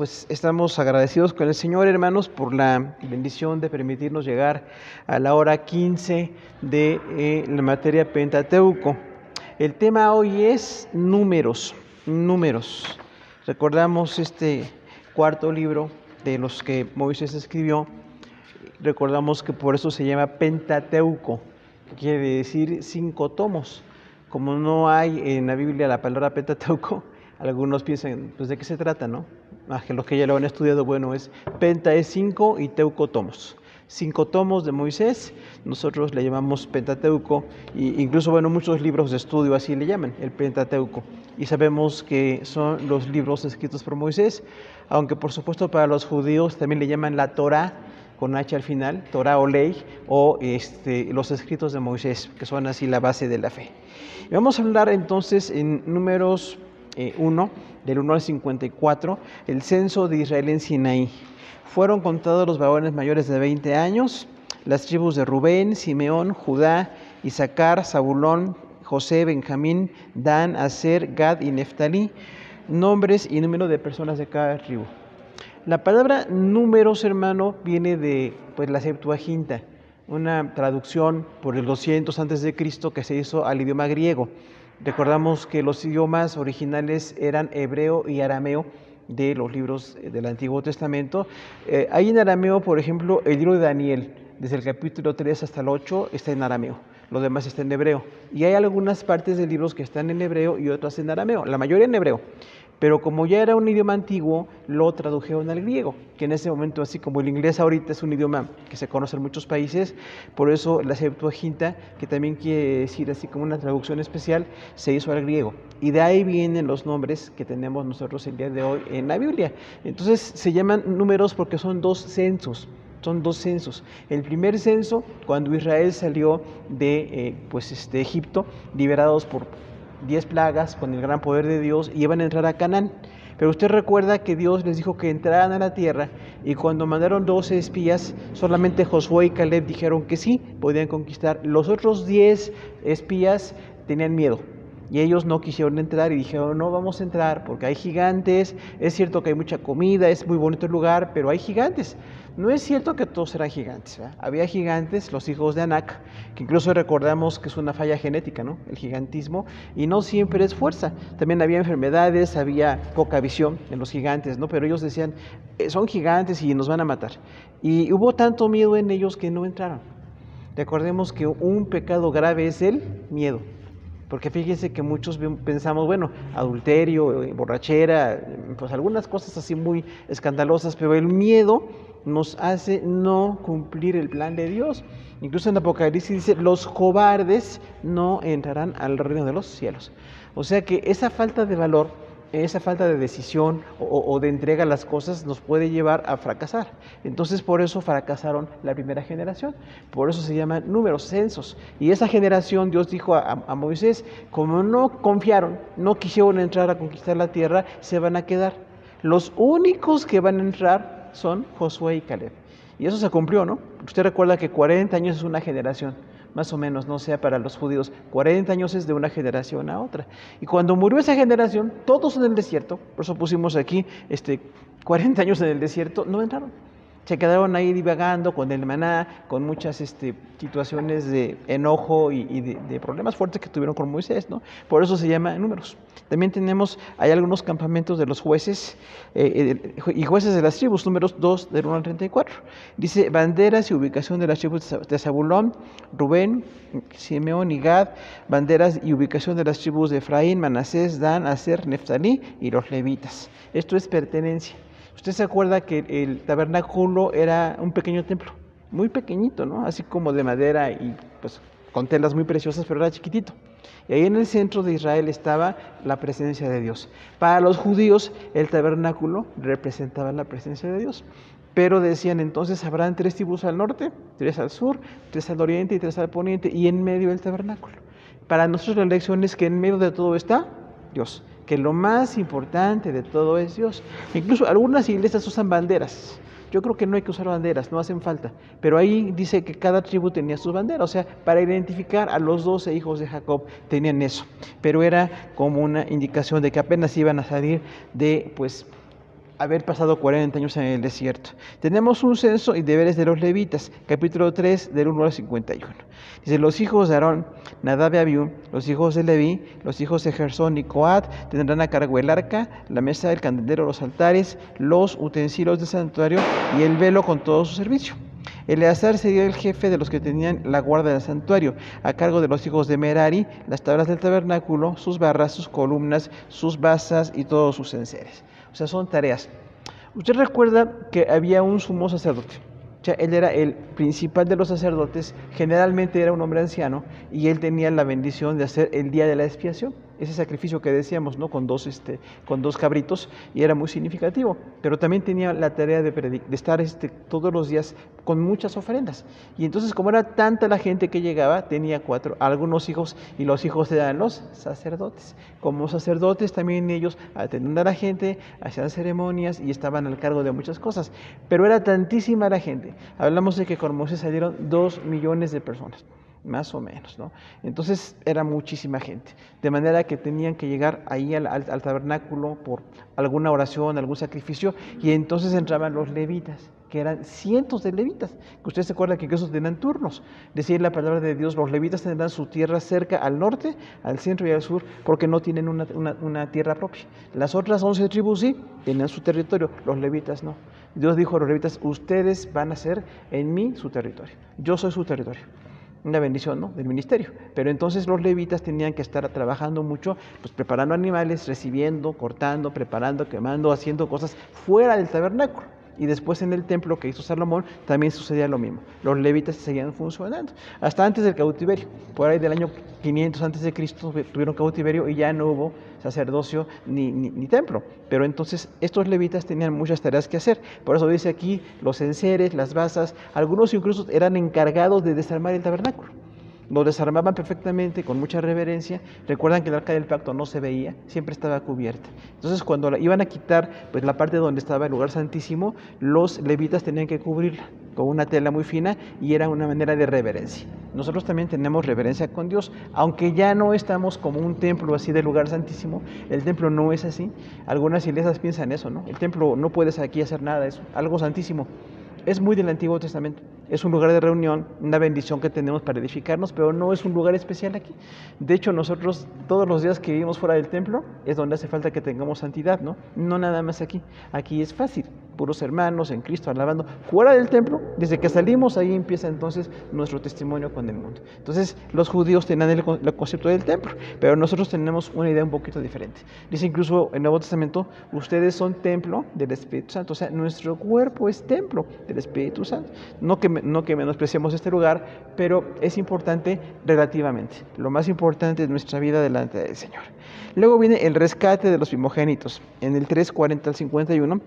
pues estamos agradecidos con el Señor, hermanos, por la bendición de permitirnos llegar a la hora 15 de la materia Pentateuco. El tema hoy es números. Recordamos este cuarto libro de los que Moisés escribió. Recordamos que por eso se llama Pentateuco, que quiere decir 5 tomos. Como no hay en la Biblia la palabra Pentateuco, algunos piensan, pues, ¿de qué se trata, no? Que los que ya lo han estudiado, bueno, Penta es 5 y Teuco tomos. 5 tomos de Moisés, nosotros le llamamos Pentateuco, e incluso, bueno, muchos libros de estudio así le llaman, el Pentateuco. Y sabemos que son los libros escritos por Moisés, aunque por supuesto para los judíos también le llaman la Torá, con H al final, Torá o ley, o los escritos de Moisés, que son así la base de la fe. Y vamos a hablar entonces en Números 1, del 1 al 54, el censo de Israel en Sinaí. Fueron contados los varones mayores de 20 años, las tribus de Rubén, Simeón, Judá, Isaacar, Zabulón, José, Benjamín, Dan, Aser, Gad y Neftalí, nombres y número de personas de cada tribu. La palabra números, hermano, viene de la Septuaginta, una traducción por el 200 a.C. que se hizo al idioma griego. Recordamos que los idiomas originales eran hebreo y arameo de los libros del Antiguo Testamento. Hay en arameo, por ejemplo, el libro de Daniel, desde el capítulo 3 hasta el 8 está en arameo, lo demás está en hebreo. Y hay algunas partes de libros que están en hebreo y otras en arameo, la mayoría en hebreo. Pero como ya era un idioma antiguo, lo tradujeron al griego, que en ese momento, así como el inglés ahorita es un idioma que se conoce en muchos países, por eso la Septuaginta, que también quiere decir así como una traducción especial, se hizo al griego. Y de ahí vienen los nombres que tenemos nosotros el día de hoy en la Biblia. Entonces se llaman números porque son dos censos. El primer censo, cuando Israel salió de Egipto, liberados por 10 plagas con el gran poder de Dios, y iban a entrar a Canaán. Pero usted recuerda que Dios les dijo que entraran a la tierra, y cuando mandaron 12 espías, solamente Josué y Caleb dijeron que sí, podían conquistar. Los otros 10 espías tenían miedo, y ellos no quisieron entrar y dijeron, no vamos a entrar porque hay gigantes. Es cierto que hay mucha comida, es muy bonito el lugar, pero hay gigantes. No es cierto que todos eran gigantes, ¿verdad? Había gigantes, los hijos de Anac, que incluso recordamos que es una falla genética, ¿no? El gigantismo, y no siempre es fuerza. También había enfermedades, había poca visión en los gigantes, ¿no? Pero ellos decían, son gigantes y nos van a matar. Y hubo tanto miedo en ellos que no entraron. Recordemos que un pecado grave es el miedo. Porque fíjense que muchos pensamos, bueno, adulterio, borrachera, pues algunas cosas así muy escandalosas, pero el miedo nos hace no cumplir el plan de Dios. Incluso en Apocalipsis dice, los cobardes no entrarán al reino de los cielos. O sea que esa falta de valor, esa falta de decisión o de entrega a las cosas nos puede llevar a fracasar. Entonces por eso fracasaron la primera generación, por eso se llaman números, censos. Y esa generación, Dios dijo a Moisés, como no confiaron, no quisieron entrar a conquistar la tierra, se van a quedar. Los únicos que van a entrar son Josué y Caleb. Y eso se cumplió, ¿no? Usted recuerda que 40 años es una generación, más o menos, no sea para los judíos, 40 años es de una generación a otra. Y cuando murió esa generación, todos en el desierto, por eso pusimos aquí 40 años en el desierto, no entraron. Se quedaron ahí divagando con el maná, con muchas situaciones de enojo y de problemas fuertes que tuvieron con Moisés, ¿no? Por eso se llama números. También hay algunos campamentos de los jueces y jueces de las tribus, números 2, del 1 al 34. Dice, banderas y ubicación de las tribus de Zabulón, Rubén, Simeón y Gad, banderas y ubicación de las tribus de Efraín, Manasés, Dan, Aser, Neftalí y los levitas. Esto es pertenencia. Usted se acuerda que el tabernáculo era un pequeño templo, muy pequeñito, ¿no? Así como de madera y pues con telas muy preciosas, pero era chiquitito. Y ahí en el centro de Israel estaba la presencia de Dios. Para los judíos, el tabernáculo representaba la presencia de Dios. Pero decían, entonces habrán 3 tribus al norte, 3 al sur, 3 al oriente y 3 al poniente, y en medio del tabernáculo. Para nosotros la lección es que en medio de todo está Dios, que lo más importante de todo es Dios. Incluso algunas iglesias usan banderas. Yo creo que no hay que usar banderas, no hacen falta. Pero ahí dice que cada tribu tenía su bandera, o sea, para identificar a los 12 hijos de Jacob tenían eso. Pero era como una indicación de que apenas iban a salir de, haber pasado 40 años en el desierto. Tenemos un censo y deberes de los levitas, capítulo 3, del 1 al 51. Dice, los hijos de Aarón, Nadab y Abiú, los hijos de Leví, los hijos de Gersón y Coat, tendrán a cargo el arca, la mesa del candelero, los altares, los utensilios del santuario y el velo con todo su servicio. Eleazar sería el jefe de los que tenían la guarda del santuario, a cargo de los hijos de Merari, las tablas del tabernáculo, sus barras, sus columnas, sus basas y todos sus enseres. O sea, son tareas. Usted recuerda que había un sumo sacerdote. O sea, él era el principal de los sacerdotes, generalmente era un hombre anciano, y él tenía la bendición de hacer el día de la expiación, ese sacrificio que decíamos, ¿no? Con dos cabritos, y era muy significativo, pero también tenía la tarea de estar todos los días con muchas ofrendas. Y entonces, como era tanta la gente que llegaba, tenía algunos hijos, y los hijos eran los sacerdotes. Como sacerdotes, también ellos atendían a la gente, hacían ceremonias y estaban al cargo de muchas cosas, pero era tantísima la gente. Hablamos de que con Moisés salieron 2 millones de personas, más o menos, ¿no? Entonces era muchísima gente, de manera que tenían que llegar ahí al tabernáculo por alguna oración, algún sacrificio, y entonces entraban los levitas, que eran cientos de levitas, que ustedes se acuerdan que esos tenían turnos. Decía la palabra de Dios, los levitas tendrán su tierra cerca al norte, al centro y al sur, porque no tienen una tierra propia. Las otras 11 tribus sí, tenían su territorio, los levitas no. Dios dijo a los levitas, ustedes van a ser en mí su territorio, yo soy su territorio. Una bendición, ¿no? Del ministerio. Pero entonces los levitas tenían que estar trabajando mucho, pues preparando animales, recibiendo, cortando, preparando, quemando, haciendo cosas fuera del tabernáculo. Y después en el templo que hizo Salomón también sucedía lo mismo. Los levitas seguían funcionando hasta antes del cautiverio. Por ahí del año 500 antes de Cristo tuvieron cautiverio y ya no hubo sacerdocio ni templo. Pero entonces estos levitas tenían muchas tareas que hacer. Por eso dice aquí los enseres, las basas, algunos incluso eran encargados de desarmar el tabernáculo. Lo desarmaban perfectamente, con mucha reverencia. Recuerdan que el arca del pacto no se veía, siempre estaba cubierta. Entonces, cuando la iban a quitar, pues la parte donde estaba el lugar santísimo, los levitas tenían que cubrirla con una tela muy fina y era una manera de reverencia. Nosotros también tenemos reverencia con Dios, aunque ya no estamos como un templo así del lugar santísimo. El templo no es así. Algunas iglesias piensan eso, ¿no? El templo no puedes aquí hacer nada de eso, algo santísimo. Es muy del Antiguo Testamento, es un lugar de reunión, una bendición que tenemos para edificarnos, pero no es un lugar especial aquí. De hecho, nosotros todos los días que vivimos fuera del templo es donde hace falta que tengamos santidad, ¿no? No nada más aquí. Aquí es fácil, puros hermanos en Cristo alabando. Fuera del templo, desde que salimos, ahí empieza entonces nuestro testimonio con el mundo. Entonces, los judíos tenían el concepto del templo, pero nosotros tenemos una idea un poquito diferente. Dice incluso en el Nuevo Testamento, ustedes son templo del Espíritu Santo, o sea, nuestro cuerpo es templo del Espíritu Santo. No que menospreciemos este lugar, pero es importante relativamente. Lo más importante es nuestra vida delante del Señor. Luego viene el rescate de los primogénitos. En el 3:40 al 51,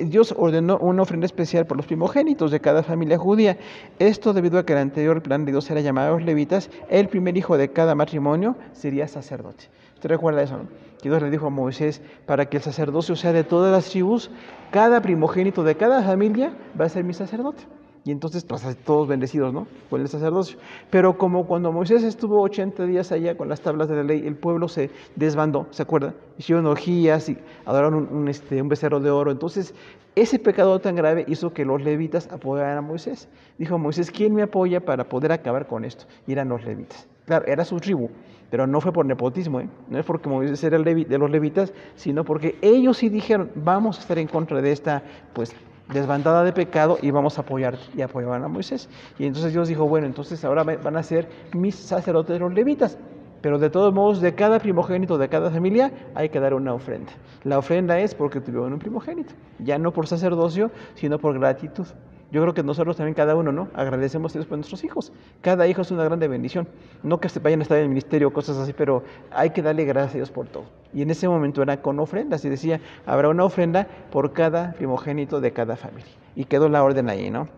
Dios ordenó una ofrenda especial por los primogénitos de cada familia judía. Esto debido a que el anterior plan de Dios era llamar a los levitas, el primer hijo de cada matrimonio sería sacerdote. ¿Usted recuerda eso, no? Que Dios le dijo a Moisés, para que el sacerdocio sea de todas las tribus, cada primogénito de cada familia va a ser mi sacerdote. Y entonces, pues, todos bendecidos, ¿no? Con el sacerdocio. Pero como cuando Moisés estuvo 80 días allá con las tablas de la ley, el pueblo se desbandó, ¿se acuerdan? Hicieron orgías y adoraron un becerro de oro. Entonces, ese pecado tan grave hizo que los levitas apoyaran a Moisés. Dijo Moisés, ¿quién me apoya para poder acabar con esto? Y eran los levitas. Claro, era su tribu, pero no fue por nepotismo, ¿eh? No es porque Moisés era de los levitas, sino porque ellos sí dijeron, vamos a estar en contra de esta, pues, desbandada de pecado y vamos a apoyar, y apoyaban a Moisés. Y entonces Dios dijo, bueno, entonces ahora van a ser mis sacerdotes los levitas, pero de todos modos, de cada primogénito, de cada familia, hay que dar una ofrenda. La ofrenda es porque tuvieron un primogénito, ya no por sacerdocio, sino por gratitud. Yo creo que nosotros también, cada uno, ¿no? Agradecemos a Dios por nuestros hijos. Cada hijo es una grande bendición. No que se vayan a estar en el ministerio o cosas así, pero hay que darle gracias a Dios por todo. Y en ese momento era con ofrendas. Y decía, habrá una ofrenda por cada primogénito de cada familia. Y quedó la orden ahí, ¿no?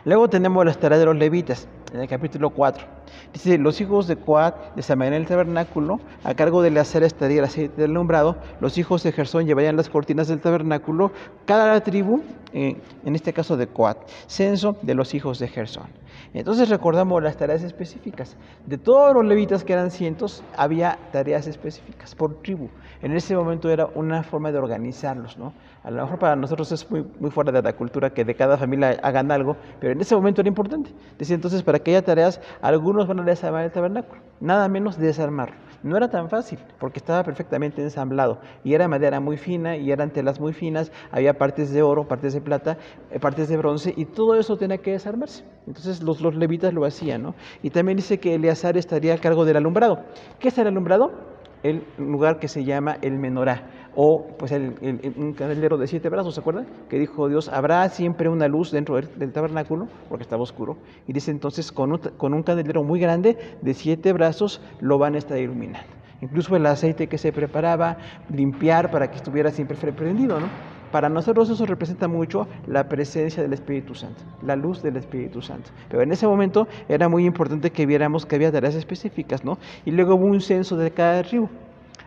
Luego tenemos las tareas de los levitas, en el capítulo 4. Dice, los hijos de Coat desarmarían el tabernáculo, a cargo de Eleazar estaría el aceite del alumbrado, los hijos de Gersón llevarían las cortinas del tabernáculo, cada tribu, en este caso de Coat, censo de los hijos de Gersón. Entonces recordamos las tareas específicas. De todos los levitas, que eran cientos, había tareas específicas por tribu. En ese momento era una forma de organizarlos, ¿no? A lo mejor para nosotros es muy fuera de la cultura que de cada familia hagan algo, pero en ese momento era importante. Decía entonces, para que haya tareas, algunos van a desarmar el tabernáculo, nada menos desarmarlo. No era tan fácil, porque estaba perfectamente ensamblado, y era madera muy fina, y eran telas muy finas, había partes de oro, partes de plata, partes de bronce, y todo eso tenía que desarmarse. Entonces los levitas lo hacían, ¿no? Y también dice que Eleazar estaría a cargo del alumbrado. ¿Qué es el alumbrado? El lugar que se llama el menorá, o pues un candelero de 7 brazos, ¿se acuerdan? Que dijo Dios, habrá siempre una luz dentro del tabernáculo, porque estaba oscuro, y dice entonces, con un candelero muy grande de 7 brazos lo van a estar iluminando. Incluso el aceite que se preparaba, limpiar para que estuviera siempre prendido, ¿no? Para nosotros eso representa mucho la presencia del Espíritu Santo, la luz del Espíritu Santo. Pero en ese momento era muy importante que viéramos que había tareas específicas, ¿no? Y luego hubo un censo de cada tribu.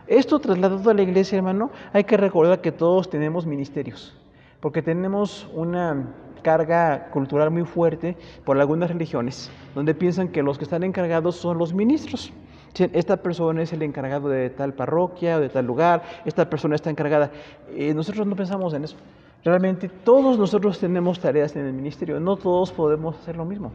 Esto trasladado a la iglesia, hermano, hay que recordar que todos tenemos ministerios, porque tenemos una carga cultural muy fuerte por algunas religiones, donde piensan que los que están encargados son los ministros. Esta persona es el encargado de tal parroquia o de tal lugar, esta persona está encargada. Nosotros no pensamos en eso. Realmente todos nosotros tenemos tareas en el ministerio, no todos podemos hacer lo mismo.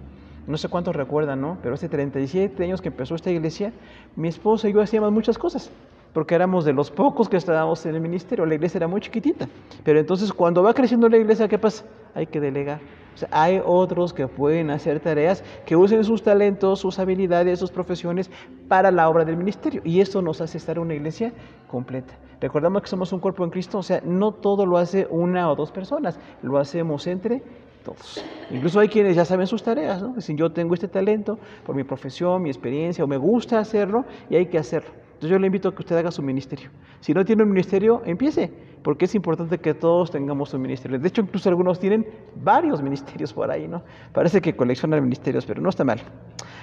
No sé cuántos recuerdan, ¿no? Pero hace 37 años que empezó esta iglesia, mi esposa y yo hacíamos muchas cosas, porque éramos de los pocos que estábamos en el ministerio. La iglesia era muy chiquitita, pero entonces cuando va creciendo la iglesia, ¿qué pasa? Hay que delegar. O sea, hay otros que pueden hacer tareas, que usen sus talentos, sus habilidades, sus profesiones para la obra del ministerio. Y esto nos hace estar una iglesia completa. Recordamos que somos un cuerpo en Cristo, o sea, no todo lo hace una o dos personas, lo hacemos entre todos. Incluso hay quienes ya saben sus tareas, ¿no? Dicen, yo tengo este talento por mi profesión, mi experiencia, o me gusta hacerlo y hay que hacerlo. Entonces yo le invito a que usted haga su ministerio. Si no tiene un ministerio, empiece, porque es importante que todos tengamos un ministerio. De hecho, incluso algunos tienen varios ministerios por ahí, ¿no? Parece que coleccionan ministerios, pero no está mal.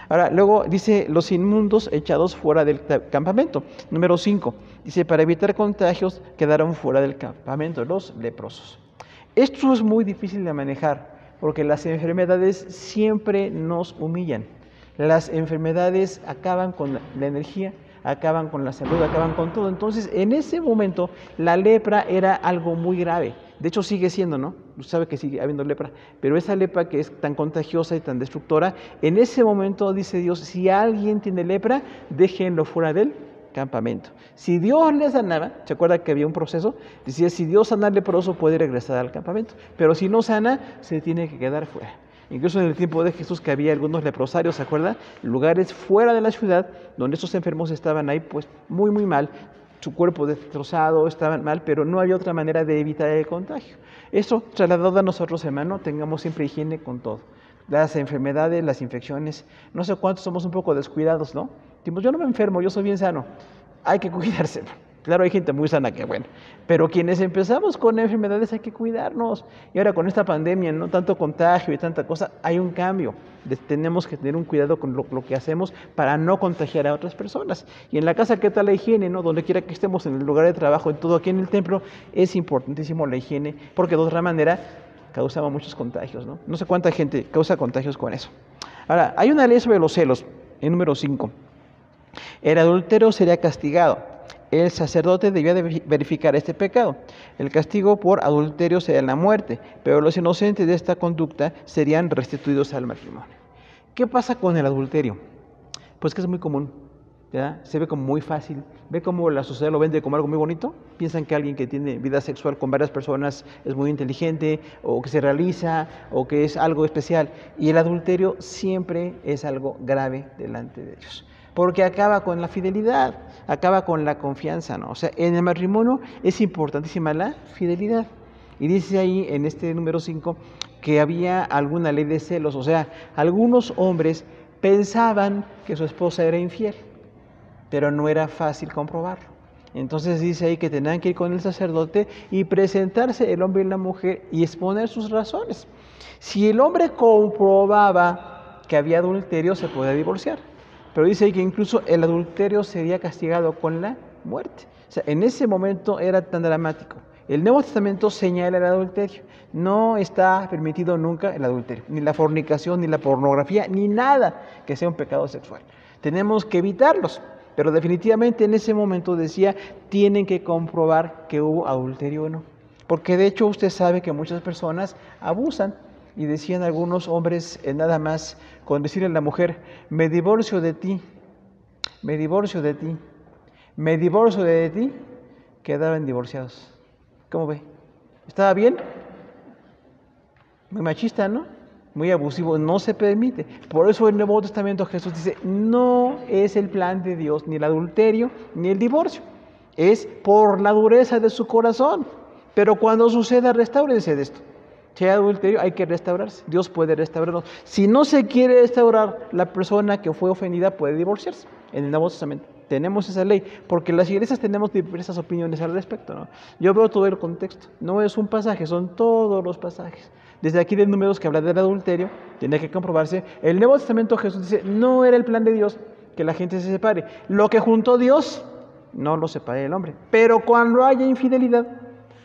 Ahora, luego dice, los inmundos echados fuera del campamento. Número 5, dice, para evitar contagios quedaron fuera del campamento los leprosos. Esto es muy difícil de manejar, porque las enfermedades siempre nos humillan. Las enfermedades acaban con la energía, acaban con la salud, acaban con todo. Entonces, en ese momento, la lepra era algo muy grave. De hecho, sigue siendo, ¿no? Usted sabe que sigue habiendo lepra, pero esa lepra que es tan contagiosa y tan destructora, en ese momento dice Dios, si alguien tiene lepra, déjenlo fuera del campamento. Si Dios le sanaba, ¿se acuerda que había un proceso? Decía, si Dios sana al leproso, puede regresar al campamento, pero si no sana, se tiene que quedar fuera. Incluso en el tiempo de Jesús, que había algunos leprosarios, ¿se acuerda? Lugares fuera de la ciudad, donde estos enfermos estaban ahí, pues muy mal, su cuerpo destrozado, estaban mal, pero no había otra manera de evitar el contagio. Eso, trasladado a nosotros, hermano, tengamos siempre higiene con todo. Las enfermedades, las infecciones, no sé cuántos somos un poco descuidados, ¿no? Decimos, yo no me enfermo, yo soy bien sano. Hay que cuidarse. Claro, hay gente muy sana que bueno, pero quienes empezamos con enfermedades hay que cuidarnos. Y ahora con esta pandemia, no tanto contagio y tanta cosa, hay un cambio. Tenemos que tener un cuidado con lo que hacemos para no contagiar a otras personas. Y en la casa, ¿qué tal la higiene, no? Donde quiera que estemos, en el lugar de trabajo, en todo aquí en el templo, es importantísimo la higiene, porque de otra manera causaba muchos contagios, ¿no? No sé cuánta gente causa contagios con eso. Ahora, hay una ley sobre los celos, en número 5. El adúltero sería castigado. El sacerdote debía de verificar este pecado. El castigo por adulterio sería la muerte, pero los inocentes de esta conducta serían restituidos al matrimonio. ¿Qué pasa con el adulterio? Pues que es muy común, ¿ya? Se ve como muy fácil. Ve cómo la sociedad lo vende como algo muy bonito. Piensan que alguien que tiene vida sexual con varias personas es muy inteligente, o que se realiza, o que es algo especial. Y el adulterio siempre es algo grave delante de Dios, porque acaba con la fidelidad, acaba con la confianza, ¿no? O sea, en el matrimonio es importantísima la fidelidad. Y dice ahí en este número 5 que había alguna ley de celos, o sea, algunos hombres pensaban que su esposa era infiel, pero no era fácil comprobarlo. Entonces dice ahí que tenían que ir con el sacerdote y presentarse el hombre y la mujer y exponer sus razones. Si el hombre comprobaba que había adulterio, se podía divorciar. pero dice ahí que incluso el adulterio sería castigado con la muerte. O sea, en ese momento era tan dramático. El Nuevo Testamento señala el adulterio. No está permitido nunca el adulterio, ni la fornicación, ni la pornografía, ni nada que sea un pecado sexual. Tenemos que evitarlos, pero definitivamente en ese momento decía, tienen que comprobar que hubo adulterio o no. Porque de hecho usted sabe que muchas personas abusan y decían algunos hombres nada más con decirle a la mujer, me divorcio de ti, me divorcio de ti, me divorcio de ti, quedaban divorciados. ¿Cómo ve? ¿Estaba bien? Muy machista, ¿no? Muy abusivo, no se permite. Por eso en el Nuevo Testamento Jesús dice, no es el plan de Dios ni el adulterio ni el divorcio. Es por la dureza de su corazón. Pero cuando suceda, restáurense de esto. Si hay adulterio, hay que restaurarse. Dios puede restaurarnos. Si no se quiere restaurar, la persona que fue ofendida puede divorciarse. En el Nuevo Testamento tenemos esa ley, porque las iglesias tenemos diversas opiniones al respecto, ¿no? Yo veo todo el contexto. No es un pasaje, son todos los pasajes. Desde aquí de Números que habla del adulterio, tiene que comprobarse. El Nuevo Testamento Jesús dice, no era el plan de Dios que la gente se separe. Lo que juntó Dios, no lo separe el hombre. Pero cuando haya infidelidad,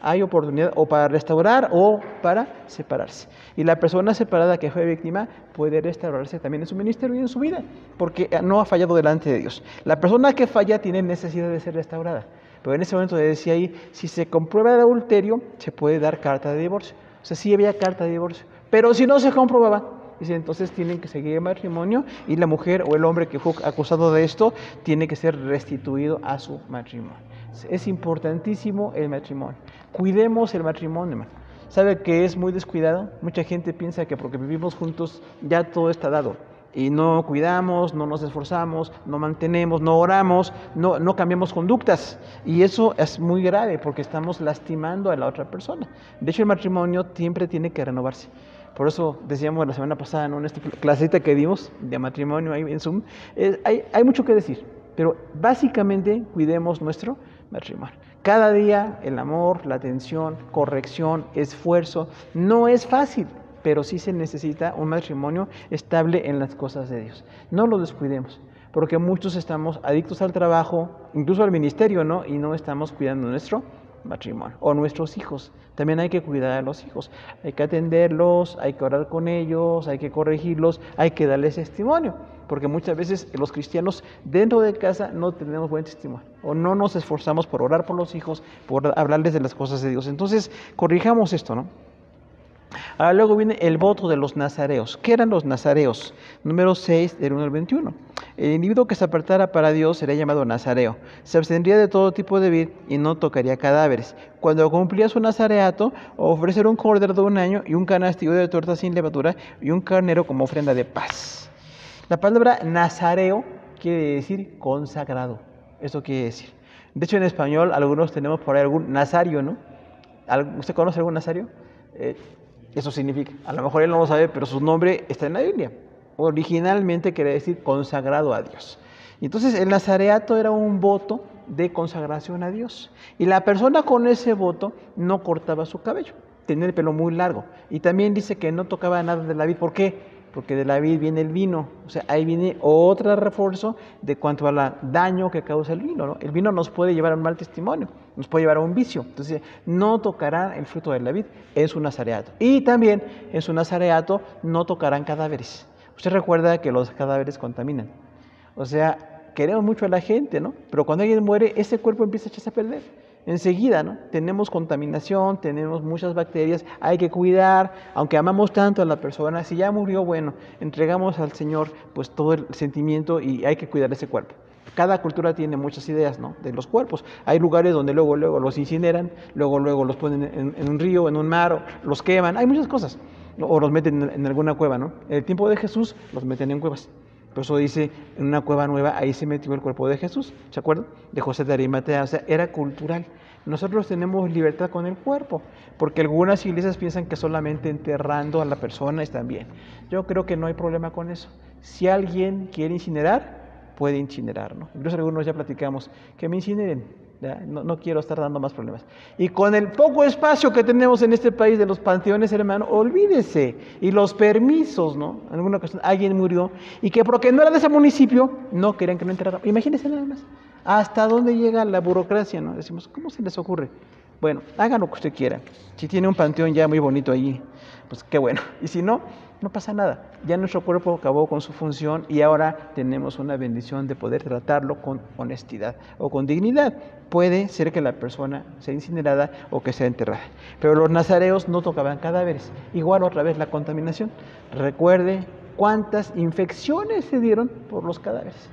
hay oportunidad o para restaurar o para separarse. Y la persona separada que fue víctima puede restaurarse también en su ministerio y en su vida, porque no ha fallado delante de Dios. La persona que falla tiene necesidad de ser restaurada. Pero en ese momento decía ahí, si se comprueba el adulterio, se puede dar carta de divorcio. O sea, sí había carta de divorcio. Pero si no se comprobaba, dice, entonces tienen que seguir el matrimonio y la mujer o el hombre que fue acusado de esto tiene que ser restituido a su matrimonio. Es importantísimo el matrimonio. Cuidemos el matrimonio, hermano. ¿Sabe que es muy descuidado? Mucha gente piensa que porque vivimos juntos ya todo está dado. Y no cuidamos, no nos esforzamos, no mantenemos, no oramos, no cambiamos conductas. Y eso es muy grave porque estamos lastimando a la otra persona. De hecho, el matrimonio siempre tiene que renovarse. Por eso decíamos la semana pasada, ¿no?, en esta clasita que dimos de matrimonio ahí en Zoom, hay mucho que decir. Pero básicamente cuidemos nuestro matrimonio. Cada día el amor, la atención, corrección, esfuerzo, no es fácil, pero sí se necesita un matrimonio estable en las cosas de Dios. No lo descuidemos, porque muchos estamos adictos al trabajo, incluso al ministerio, ¿no? Y no estamos cuidando nuestro matrimonio o nuestros hijos. También hay que cuidar a los hijos, hay que atenderlos, hay que orar con ellos, hay que corregirlos, hay que darles testimonio, porque muchas veces los cristianos dentro de casa no tenemos buen testimonio o no nos esforzamos por orar por los hijos, por hablarles de las cosas de Dios. Entonces, corrijamos esto, ¿no? Ahora luego viene el voto de los nazareos. ¿Qué eran los nazareos? Número 6, del 1 al 21. El individuo que se apartara para Dios sería llamado nazareo. Se abstendría de todo tipo de vid y no tocaría cadáveres. Cuando cumplía su nazareato, ofrecer un cordero de un año y un canastillo de torta sin levadura y un carnero como ofrenda de paz. La palabra nazareo quiere decir consagrado. Eso quiere decir. De hecho, en español, algunos tenemos por ahí algún nazario, ¿no? ¿Usted conoce algún nazario? Eso significa, a lo mejor él no lo sabe, pero su nombre está en la Biblia. Originalmente quería decir consagrado a Dios. Y entonces el nazareato era un voto de consagración a Dios. Y la persona con ese voto no cortaba su cabello, tenía el pelo muy largo. Y también dice que no tocaba nada de la vid. ¿Por qué? Porque de la vid viene el vino. O sea, ahí viene otro refuerzo de cuanto al daño que causa el vino, ¿no? El vino nos puede llevar a un mal testimonio, nos puede llevar a un vicio. Entonces, no tocarán el fruto de la vid en su nazareato. Y también en su nazareato no tocarán cadáveres. Usted recuerda que los cadáveres contaminan. O sea, queremos mucho a la gente, ¿no? Pero cuando alguien muere, ese cuerpo empieza a echarse a perder. Enseguida, ¿no? Tenemos contaminación, tenemos muchas bacterias, hay que cuidar, aunque amamos tanto a la persona, si ya murió, bueno, entregamos al Señor pues todo el sentimiento y hay que cuidar ese cuerpo. Cada cultura tiene muchas ideas, ¿no?, de los cuerpos. Hay lugares donde luego los incineran, luego los ponen en un río, en un mar, o los queman, hay muchas cosas, ¿no? O los meten en alguna cueva, ¿no? En el tiempo de Jesús los meten en cuevas. Por eso dice, en una cueva nueva, ahí se metió el cuerpo de Jesús, ¿se acuerdan? De José de Arimatea, o sea, era cultural. Nosotros tenemos libertad con el cuerpo, porque algunas iglesias piensan que solamente enterrando a la persona están bien. Yo creo que no hay problema con eso. Si alguien quiere incinerar, puede incinerar, ¿no? Incluso algunos ya platicamos, que me incineren. ¿ya? No quiero estar dando más problemas. Y con el poco espacio que tenemos en este país de los panteones, hermano, olvídese. Y los permisos, ¿no? En alguna ocasión alguien murió y que porque no era de ese municipio, no querían que lo enterraran. Imagínense nada más. ¿Hasta dónde llega la burocracia, no? Decimos, ¿cómo se les ocurre? Bueno, hagan lo que usted quiera. Si tiene un panteón ya muy bonito allí, pues qué bueno. Y si no, no pasa nada. Ya nuestro cuerpo acabó con su función y ahora tenemos una bendición de poder tratarlo con honestidad o con dignidad. Puede ser que la persona sea incinerada o que sea enterrada. Pero los nazareos no tocaban cadáveres. Igual otra vez la contaminación. Recuerde cuántas infecciones se dieron por los cadáveres.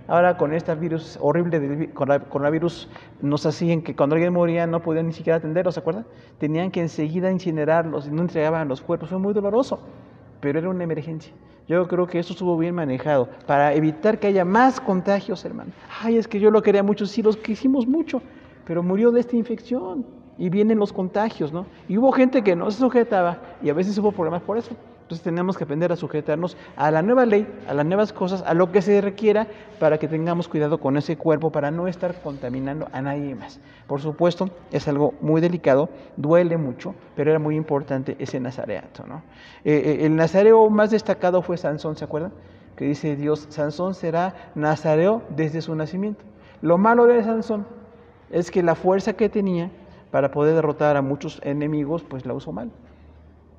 Ahora con este virus horrible del coronavirus nos hacían que cuando alguien moría no podían ni siquiera atenderlo, ¿se acuerdan? Tenían que enseguida incinerarlos y no entregaban los cuerpos, fue muy doloroso, pero era una emergencia. Yo creo que eso estuvo bien manejado para evitar que haya más contagios, hermano. Ay, es que yo lo quería mucho, sí, los quisimos mucho, pero murió de esta infección y vienen los contagios, ¿no? Y hubo gente que no se sujetaba y a veces hubo problemas por eso. Entonces tenemos que aprender a sujetarnos a la nueva ley, a las nuevas cosas, a lo que se requiera para que tengamos cuidado con ese cuerpo, para no estar contaminando a nadie más. Por supuesto, es algo muy delicado, duele mucho, pero era muy importante ese nazareato, ¿no? El nazareo más destacado fue Sansón, ¿se acuerdan? Que dice Dios, Sansón será nazareo desde su nacimiento. Lo malo de Sansón es que la fuerza que tenía para poder derrotar a muchos enemigos, pues la usó mal.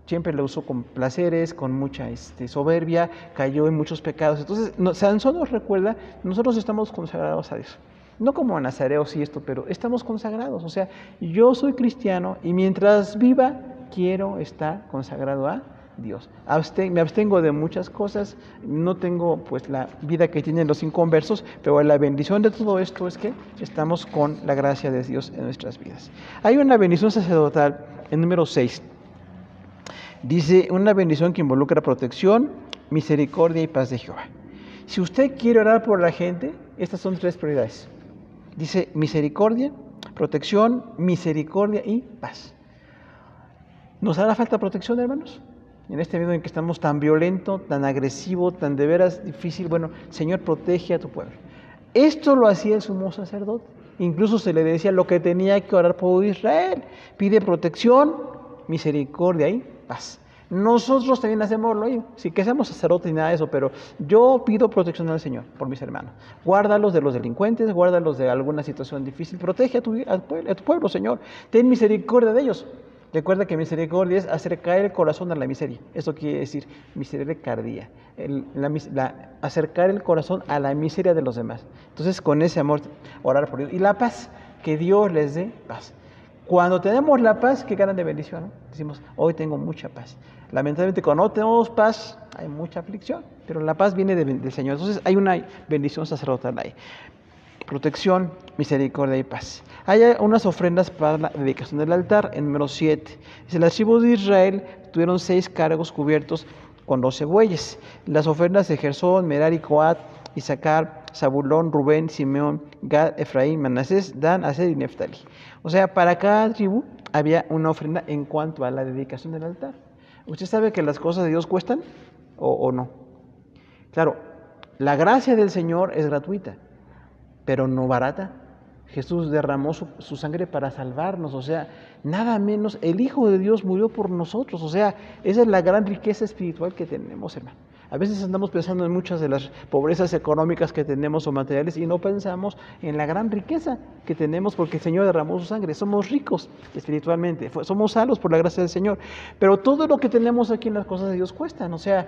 Siempre lo usó con placeres, con mucha soberbia, cayó en muchos pecados. Entonces, Sansón nos recuerda, nosotros estamos consagrados a Dios. No como nazareos y esto, pero estamos consagrados. O sea, yo soy cristiano y mientras viva, quiero estar consagrado a Dios. Me abstengo de muchas cosas, no tengo pues la vida que tienen los inconversos, pero la bendición de todo esto es que estamos con la gracia de Dios en nuestras vidas. Hay una bendición sacerdotal en número 6. Dice, una bendición que involucra protección, misericordia y paz de Jehová. Si usted quiere orar por la gente, estas son 3 prioridades. Dice misericordia, protección, misericordia y paz. ¿Nos hará falta protección, hermanos? En este medio en que estamos tan violento, tan agresivo, tan de veras difícil, bueno, Señor, protege a tu pueblo. Esto lo hacía el sumo sacerdote. Incluso se le decía lo que tenía que orar por Israel. Pide protección, misericordia y paz. Nosotros también hacemos lo mismo, sí que seamos sacerdotes ni nada de eso, pero yo pido protección al Señor por mis hermanos. Guárdalos de los delincuentes, guárdalos de alguna situación difícil, protege a tu pueblo, Señor. Ten misericordia de ellos. Recuerda que misericordia es acercar el corazón a la miseria. Eso quiere decir misericordia, acercar el corazón a la miseria de los demás. Entonces, con ese amor, orar por ellos. Y la paz, que Dios les dé paz. Cuando tenemos la paz, qué grande bendición, ¿no? Decimos, hoy tengo mucha paz. Lamentablemente, cuando no tenemos paz, hay mucha aflicción, pero la paz viene del Señor. Entonces, hay una bendición sacerdotal ahí. Protección, misericordia y paz. Hay unas ofrendas para la dedicación del altar, en número 7. Dice, las tribus de Israel tuvieron 6 cargos cubiertos con 12 bueyes. Las ofrendas de Gersón, Merari, Coat, Isaacar, Zabulón, Rubén, Simeón, Gad, Efraín, Manasés, Dan, Aser y Neftali. O sea, para cada tribu había una ofrenda en cuanto a la dedicación del altar. ¿Usted sabe que las cosas de Dios cuestan o no? Claro, la gracia del Señor es gratuita, pero no barata. Jesús derramó su sangre para salvarnos, o sea, nada menos, el Hijo de Dios murió por nosotros, o sea, esa es la gran riqueza espiritual que tenemos, hermano. A veces andamos pensando en muchas de las pobrezas económicas que tenemos o materiales y no pensamos en la gran riqueza que tenemos porque el Señor derramó su sangre. Somos ricos espiritualmente, somos salvos por la gracia del Señor. Pero todo lo que tenemos aquí en las cosas de Dios cuestan. O sea,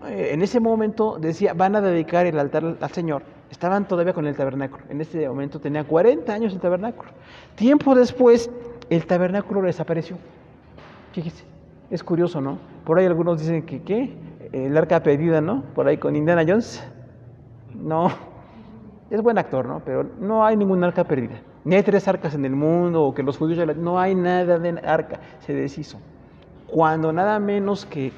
en ese momento decía, van a dedicar el altar al Señor. Estaban todavía con el tabernáculo. En ese momento tenía 40 años el tabernáculo. Tiempo después, el tabernáculo desapareció. Fíjese, es curioso, ¿no? Por ahí algunos dicen que, ¿qué? El arca perdida, ¿no? Por ahí con Indiana Jones. No, es buen actor, ¿no? Pero no hay ningún arca perdida. Ni hay 3 arcas en el mundo, o que los judíos no hay nada de arca, se deshizo. Cuando nada menos que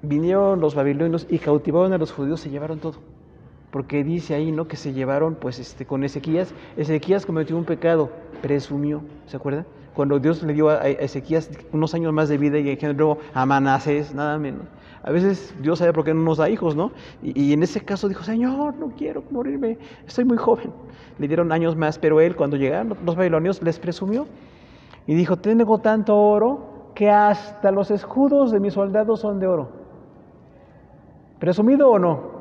vinieron los babilonios y cautivaron a los judíos, se llevaron todo. Porque dice ahí, ¿no? Que se llevaron, pues, con Ezequías. Ezequías cometió un pecado, presumió, ¿se acuerdan? cuando Dios le dio a Ezequías unos años más de vida y engendró a Manasés, nada menos. A veces Dios sabe por qué no nos da hijos, ¿no? Y en ese caso dijo, Señor, no quiero morirme, estoy muy joven. Le dieron años más, pero él, cuando llegaron los babilonios, les presumió y dijo, tengo tanto oro que hasta los escudos de mis soldados son de oro. ¿Presumido o no?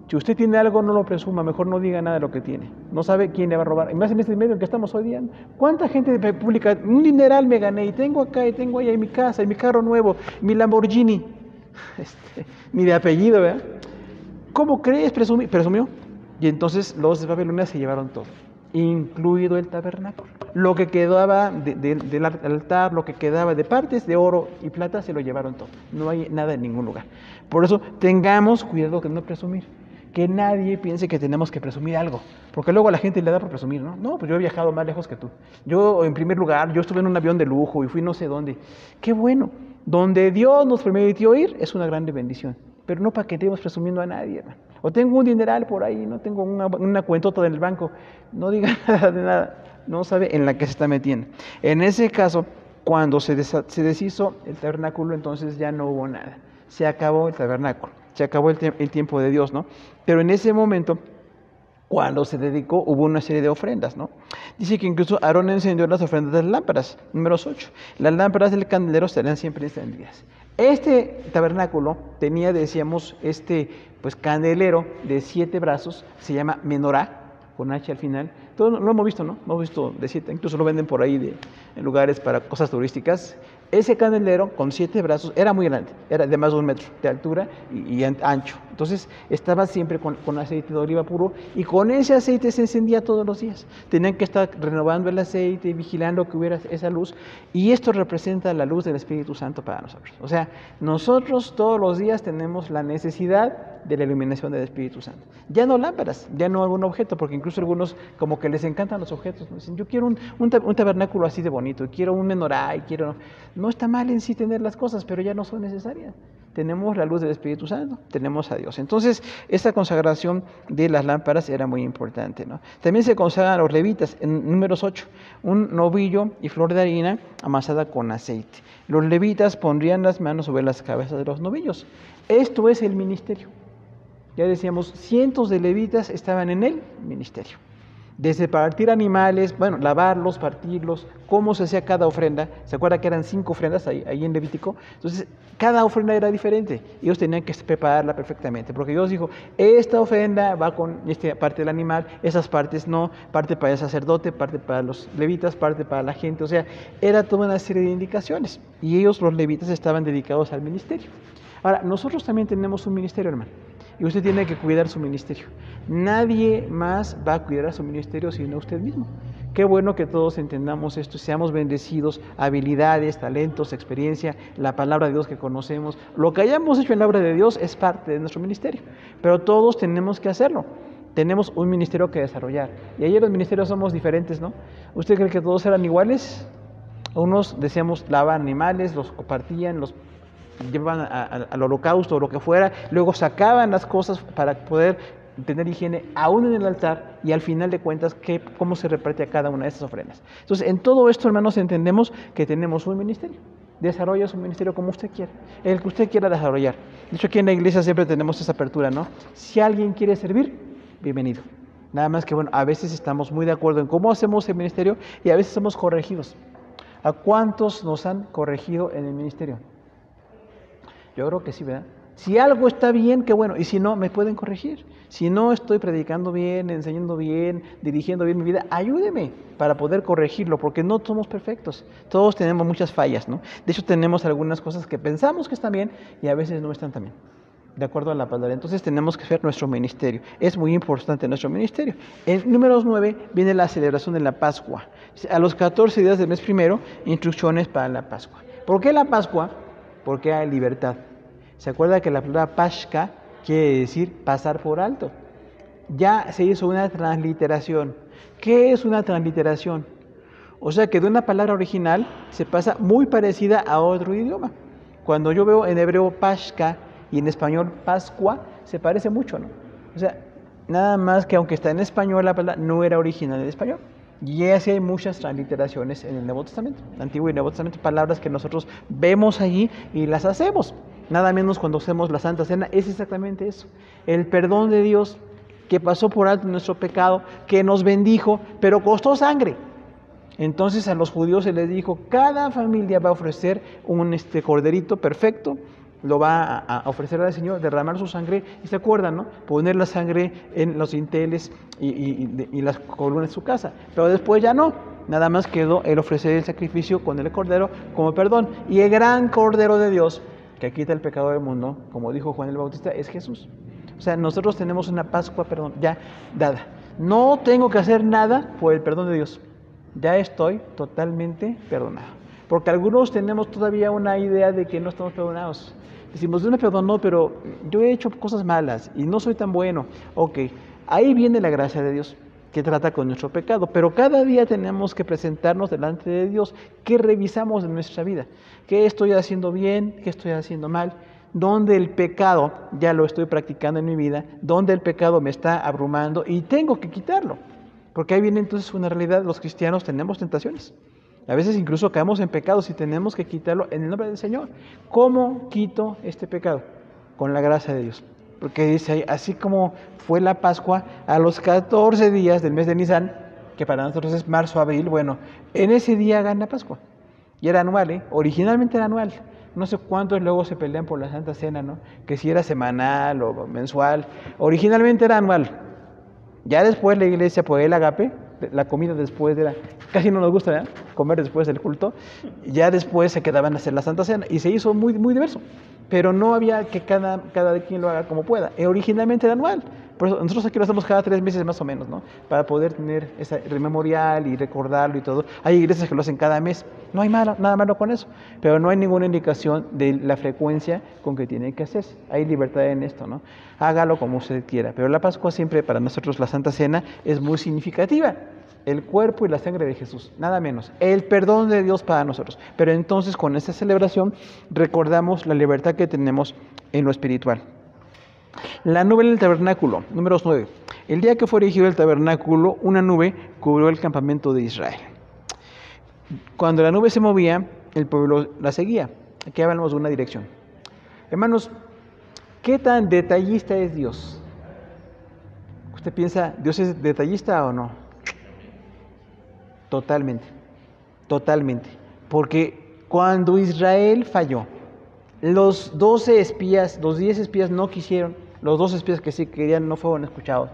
Si usted tiene algo, no lo presuma, mejor no diga nada de lo que tiene. No sabe quién le va a robar. Y más en este medio en que estamos hoy día. ¿Cuánta gente publica, un dineral me gané y tengo acá y tengo allá en mi casa, y mi carro nuevo, mi Lamborghini, mi de apellido, ¿verdad? ¿Cómo crees? Presumió. Y entonces los de Babilonia se llevaron todo, incluido el tabernáculo. Lo que quedaba del altar, lo que quedaba de partes de oro y plata, se lo llevaron todo. No hay nada en ningún lugar. Por eso tengamos cuidado de no presumir. Que nadie piense que tenemos que presumir algo, porque luego a la gente le da por presumir, ¿no? No, pues yo he viajado más lejos que tú. Yo, en primer lugar, yo estuve en un avión de lujo y fui no sé dónde. Qué bueno. Donde Dios nos permitió ir es una grande bendición, pero no para que estemos presumiendo a nadie, hermano. O tengo un dineral por ahí, no tengo una cuentota en el banco. No diga nada de nada. No sabe en la que se está metiendo. En ese caso, cuando se deshizo el tabernáculo, entonces ya no hubo nada. Se acabó el tabernáculo. Se acabó el tiempo de Dios, ¿no? Pero en ese momento, cuando se dedicó, hubo una serie de ofrendas, ¿no? Dice que incluso Aarón encendió las ofrendas de las lámparas, números 8. Las lámparas del candelero estarán siempre encendidas. Este tabernáculo tenía, decíamos, pues candelero de 7 brazos, se llama menorá, con H al final. Todo lo hemos visto, ¿no? Lo hemos visto de 7, incluso lo venden por ahí en lugares para cosas turísticas. Ese candelero con 7 brazos era muy grande, era de más de 1 metro de altura y ancho. Entonces estaba siempre con aceite de oliva puro y con ese aceite se encendía todos los días. Tenían que estar renovando el aceite y vigilando que hubiera esa luz. Y esto representa la luz del Espíritu Santo para nosotros. O sea, nosotros todos los días tenemos la necesidad de la iluminación del Espíritu Santo. Ya no lámparas, ya no algún objeto, porque incluso algunos como que les encantan los objetos, ¿no? Dicen, yo quiero un tabernáculo así de bonito, quiero un menorá, y quiero... No está mal en sí tener las cosas, pero ya no son necesarias. Tenemos la luz del Espíritu Santo, tenemos a Dios. Entonces, esta consagración de las lámparas era muy importante, ¿no? También se consagran a los levitas, en números 8, un novillo y flor de harina amasada con aceite. Los levitas pondrían las manos sobre las cabezas de los novillos. Esto es el ministerio. Ya decíamos, cientos de levitas estaban en el ministerio. Desde partir animales, bueno, lavarlos, partirlos, cómo se hacía cada ofrenda. ¿Se acuerda que eran 5 ofrendas ahí en Levítico? Entonces, cada ofrenda era diferente. Ellos tenían que prepararla perfectamente, porque Dios dijo, esta ofrenda va con esta parte del animal, esas partes no, parte para el sacerdote, parte para los levitas, parte para la gente. O sea, era toda una serie de indicaciones. Y ellos, los levitas, estaban dedicados al ministerio. Ahora, nosotros también tenemos un ministerio, hermano. Y usted tiene que cuidar su ministerio. Nadie más va a cuidar su ministerio sino usted mismo. Qué bueno que todos entendamos esto, seamos bendecidos, habilidades, talentos, experiencia, la palabra de Dios que conocemos. Lo que hayamos hecho en la obra de Dios es parte de nuestro ministerio, pero todos tenemos que hacerlo. Tenemos un ministerio que desarrollar. Y ahí los ministerios somos diferentes, ¿no? ¿Usted cree que todos eran iguales? Unos, decíamos, lavaban animales, los compartían, los llevaban al holocausto o lo que fuera, luego sacaban las cosas para poder tener higiene aún en el altar y al final de cuentas cómo se reparte a cada una de esas ofrendas. Entonces, en todo esto, hermanos, entendemos que tenemos un ministerio. Desarrolla su ministerio como usted quiera, el que usted quiera desarrollar. De hecho, aquí en la iglesia siempre tenemos esa apertura, ¿no? Si alguien quiere servir, bienvenido. Nada más que, bueno, a veces estamos muy de acuerdo en cómo hacemos el ministerio y a veces somos corregidos. ¿A cuántos nos han corregido en el ministerio? Yo creo que sí, ¿verdad? Si algo está bien, qué bueno. Y si no, me pueden corregir. Si no estoy predicando bien, enseñando bien, dirigiendo bien mi vida, ayúdeme para poder corregirlo, porque no somos perfectos. Todos tenemos muchas fallas, ¿no? De hecho, tenemos algunas cosas que pensamos que están bien y a veces no están tan bien. De acuerdo a la palabra. Entonces tenemos que hacer nuestro ministerio. Es muy importante nuestro ministerio. En números 9 viene la celebración de la Pascua. A los 14 días del mes primero, instrucciones para la Pascua. ¿Por qué la Pascua? Porque hay libertad. ¿Se acuerda que la palabra Pascha quiere decir pasar por alto? Ya se hizo una transliteración. ¿Qué es una transliteración? O sea que de una palabra original se pasa muy parecida a otro idioma. Cuando yo veo en hebreo Pascha y en español Pascua, se parece mucho, ¿no? O sea, nada más que aunque está en español, la palabra no era original en español. Y así hay muchas transliteraciones en el Nuevo Testamento, Antiguo y Nuevo Testamento, palabras que nosotros vemos allí y las hacemos. Nada menos cuando hacemos la Santa Cena, es exactamente eso. El perdón de Dios que pasó por alto nuestro pecado, que nos bendijo, pero costó sangre. Entonces a los judíos se les dijo, cada familia va a ofrecer un corderito perfecto, lo va a ofrecer al Señor, derramar su sangre, y se acuerdan, ¿no? Poner la sangre en los dinteles y las columnas de su casa. Pero después ya no, nada más quedó el ofrecer el sacrificio con el cordero como perdón. Y el gran cordero de Dios, que quita el pecado del mundo, como dijo Juan el Bautista, es Jesús. O sea, nosotros tenemos una Pascua, perdón, ya dada. No tengo que hacer nada por el perdón de Dios. Ya estoy totalmente perdonado. Porque algunos tenemos todavía una idea de que no estamos perdonados. Decimos, Dios me perdonó, pero yo he hecho cosas malas y no soy tan bueno. Ok, ahí viene la gracia de Dios que trata con nuestro pecado. Pero cada día tenemos que presentarnos delante de Dios. ¿Qué revisamos de nuestra vida? ¿Qué estoy haciendo bien? ¿Qué estoy haciendo mal? ¿Dónde el pecado ya lo estoy practicando en mi vida? ¿Dónde el pecado me está abrumando? Y tengo que quitarlo. Porque ahí viene entonces una realidad, los cristianos tenemos tentaciones. A veces incluso caemos en pecados y tenemos que quitarlo en el nombre del Señor. ¿Cómo quito este pecado? Con la gracia de Dios. Porque dice ahí, así como fue la Pascua a los 14 días del mes de Nisan, que para nosotros es marzo, abril, bueno, en ese día hagan la Pascua. Y era anual, originalmente era anual. No sé cuántos luego se pelean por la Santa Cena, ¿no? Que si era semanal o mensual. Originalmente era anual. Ya después la iglesia, por el agape, la comida después era, casi no nos gusta, ¿verdad? Comer después del culto, ya después se quedaban a hacer la Santa Cena y se hizo muy, muy diverso, pero no había que cada quien lo haga como pueda. Originalmente era anual, por eso nosotros aquí lo hacemos cada 3 meses más o menos, ¿no? Para poder tener ese memorial y recordarlo y todo. Hay iglesias que lo hacen cada mes, no hay nada malo con eso, pero no hay ninguna indicación de la frecuencia con que tiene que hacerse. Hay libertad en esto, ¿no? Hágalo como usted quiera, pero la Pascua siempre para nosotros, la Santa Cena, es muy significativa. El cuerpo y la sangre de Jesús, nada menos. El perdón de Dios para nosotros. Pero entonces con esta celebración recordamos la libertad que tenemos en lo espiritual. La nube en el tabernáculo, números 9. El día que fue erigido el tabernáculo, una nube cubrió el campamento de Israel. Cuando la nube se movía, el pueblo la seguía. Aquí hablamos de una dirección. Hermanos, ¿qué tan detallista es Dios? ¿Usted piensa, Dios es detallista o no? Totalmente, totalmente. Porque cuando Israel falló, los 12 espías, los 10 espías no quisieron, los 2 espías que sí querían no fueron escuchados.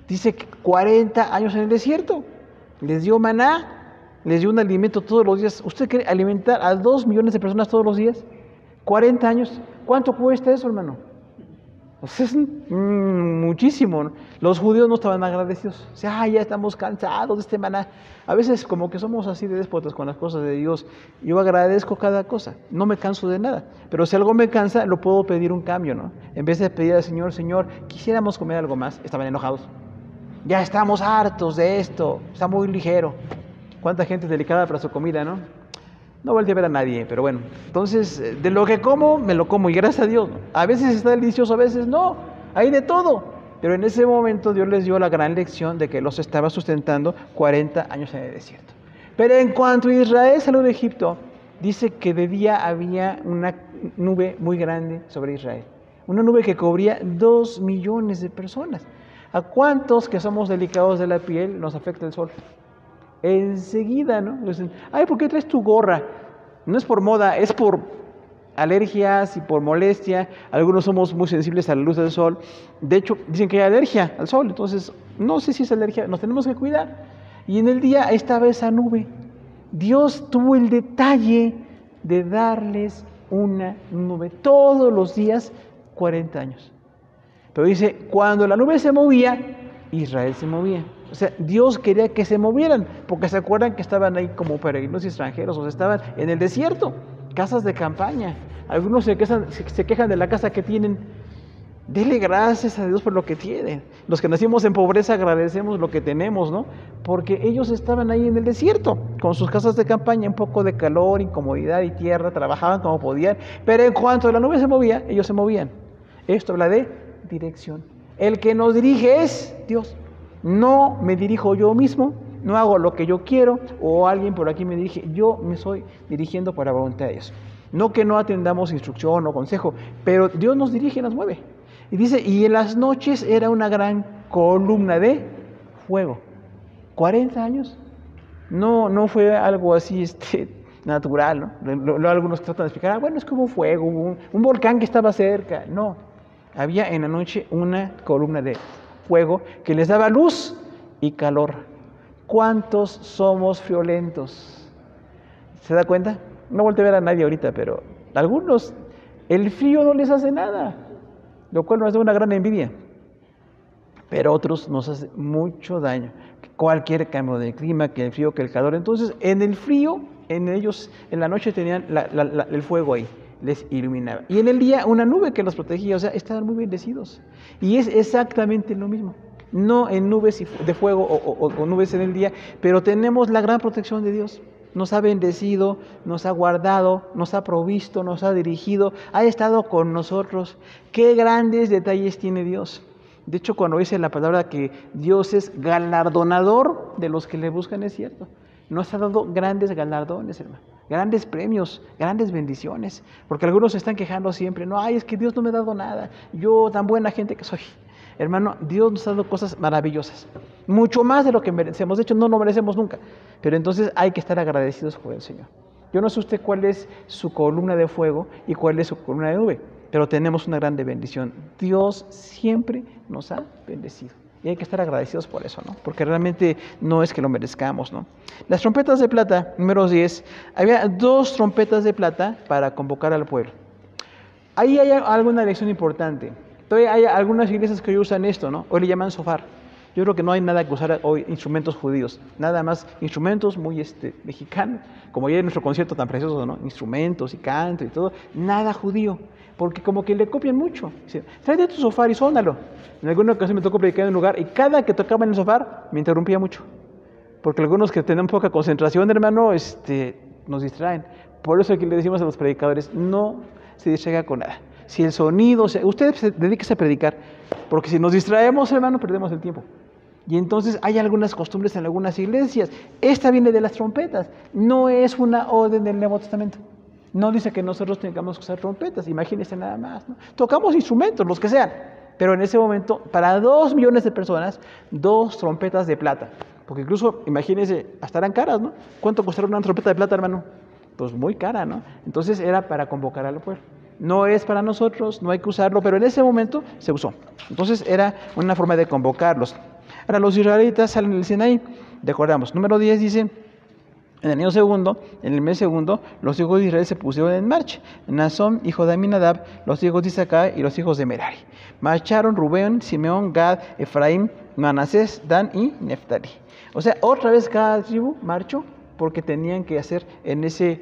Dice que 40 años en el desierto, les dio maná, les dio un alimento todos los días. ¿Usted quiere alimentar a 2 millones de personas todos los días? 40 años, ¿cuánto cuesta eso, hermano? Pues es muchísimo, ¿no? Los judíos no estaban agradecidos. O sea, ya estamos cansados de este maná. A veces como que somos así de déspotas con las cosas de Dios. Yo agradezco cada cosa, no me canso de nada. Pero si algo me cansa, lo puedo pedir un cambio, ¿no? En vez de pedir al Señor, Señor, quisiéramos comer algo más. Estaban enojados. Ya estamos hartos de esto, está muy ligero. ¿Cuánta gente es delicada para su comida, no? No volteé a ver a nadie, pero bueno. Entonces, de lo que como, me lo como y gracias a Dios. A veces está delicioso, a veces no. Hay de todo. Pero en ese momento Dios les dio la gran lección de que los estaba sustentando 40 años en el desierto. Pero en cuanto Israel salió de Egipto, dice que de día había una nube muy grande sobre Israel. Una nube que cubría 2 millones de personas. ¿A cuántos que somos delicados de la piel nos afecta el sol? Enseguida, ¿no? Dicen, ay, ¿por qué traes tu gorra? No es por moda, es por alergias y por molestia. Algunos somos muy sensibles a la luz del sol. De hecho, dicen que hay alergia al sol. Entonces, no sé si es alergia, nos tenemos que cuidar. Y en el día estaba esa nube. Dios tuvo el detalle de darles una nube todos los días, 40 años. Pero dice, cuando la nube se movía, Israel se movía. O sea, Dios quería que se movieran, porque se acuerdan que estaban ahí como peregrinos y extranjeros, o sea, estaban en el desierto, casas de campaña. Algunos se quejan de la casa que tienen. Dele gracias a Dios por lo que tienen. Los que nacimos en pobreza agradecemos lo que tenemos, ¿no? Porque ellos estaban ahí en el desierto, con sus casas de campaña, un poco de calor, incomodidad y tierra, trabajaban como podían, pero en cuanto la nube se movía, ellos se movían. Esto habla de dirección. El que nos dirige es Dios. No me dirijo yo mismo, no hago lo que yo quiero, o alguien por aquí me dirige, yo me estoy dirigiendo para la voluntad de Dios. No que no atendamos instrucción o consejo, pero Dios nos dirige y nos mueve. Y dice, y en las noches era una gran columna de fuego. 40 años. No fue algo así natural, ¿no? Algunos tratan de explicar, bueno, es que hubo fuego, hubo un volcán que estaba cerca. No, había en la noche una columna de fuego que les daba luz y calor. ¿Cuántos somos friolentos? ¿Se da cuenta? No volteé a ver a nadie ahorita, pero algunos, el frío no les hace nada, lo cual nos da una gran envidia. Pero otros nos hace mucho daño. Cualquier cambio de clima, que el frío, que el calor. Entonces, en el frío, en ellos, en la noche tenían el fuego ahí, les iluminaba. Y en el día, una nube que los protegía, o sea, estaban muy bendecidos. Y es exactamente lo mismo. No en nubes de fuego o nubes en el día, pero tenemos la gran protección de Dios. Nos ha bendecido, nos ha guardado, nos ha provisto, nos ha dirigido, ha estado con nosotros. Qué grandes detalles tiene Dios. De hecho, cuando dice la palabra que Dios es galardonador de los que le buscan, es cierto. Nos ha dado grandes galardones, hermano, grandes premios, grandes bendiciones. Porque algunos se están quejando siempre, no, ay, es que Dios no me ha dado nada, yo tan buena gente que soy. Hermano, Dios nos ha dado cosas maravillosas, mucho más de lo que merecemos. De hecho, no lo merecemos nunca. Pero entonces hay que estar agradecidos por el Señor. Yo no sé usted cuál es su columna de fuego y cuál es su columna de nube, pero tenemos una grande bendición. Dios siempre nos ha bendecido. Y hay que estar agradecidos por eso, ¿no? Porque realmente no es que lo merezcamos, ¿no? Las trompetas de plata, número 10. Había 2 trompetas de plata para convocar al pueblo. Ahí hay alguna lección importante. Todavía hay algunas iglesias que hoy usan esto, ¿no? Hoy le llaman sofar. Yo creo que no hay nada que usar hoy instrumentos judíos, nada más instrumentos muy mexicanos, como ya en nuestro concierto tan precioso, ¿no? Instrumentos y canto y todo, nada judío, porque como que le copian mucho. Dicen, tráete tu sofar y sónalo. En alguna ocasión me tocó predicar en un lugar y cada que tocaba en el sofar me interrumpía mucho, porque algunos que tienen poca concentración, hermano, nos distraen. Por eso aquí le decimos a los predicadores, no se distraiga con nada. Si el sonido, usted dedíquese a predicar, porque si nos distraemos, hermano, perdemos el tiempo. Y entonces hay algunas costumbres en algunas iglesias. Esta viene de las trompetas, no es una orden del Nuevo Testamento. No dice que nosotros tengamos que usar trompetas, imagínense nada más, ¿no? Tocamos instrumentos, los que sean, pero en ese momento, para 2 millones de personas, 2 trompetas de plata. Porque incluso, imagínense, hasta eran caras, ¿no? ¿Cuánto costará una trompeta de plata, hermano? Pues muy cara, ¿no? Entonces era para convocar al pueblo. No es para nosotros, no hay que usarlo, pero en ese momento se usó. Entonces era una forma de convocarlos. Ahora los israelitas salen del Sinaí, recordamos, número 10 dice, en el año segundo, en el mes segundo, los hijos de Israel se pusieron en marcha. Nazón, hijo de Aminadab, los hijos de Isaacar y los hijos de Merari. Marcharon Rubén, Simeón, Gad, Efraín, Manasés, Dan y Neftali. O sea, otra vez cada tribu marchó porque tenían que hacer en ese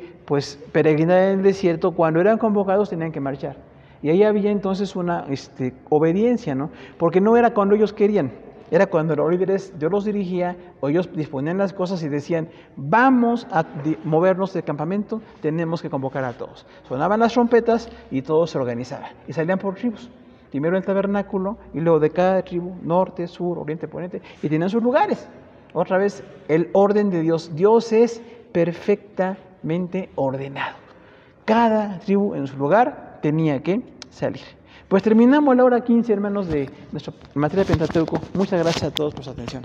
peregrinar en el desierto, cuando eran convocados tenían que marchar. Y ahí había entonces una obediencia, ¿no? Porque no era cuando ellos querían, era cuando los líderes, Dios los dirigía, o ellos disponían las cosas y decían, vamos a movernos del campamento, tenemos que convocar a todos. Sonaban las trompetas y todos se organizaban. Y salían por tribus. Primero el tabernáculo y luego de cada tribu, norte, sur, oriente, poniente, y tenían sus lugares. Otra vez, el orden de Dios. Dios es perfectamente ordenado. Cada tribu en su lugar tenía que salir. Pues terminamos la hora 15, hermanos, de nuestra materia de Pentateuco. Muchas gracias a todos por su atención.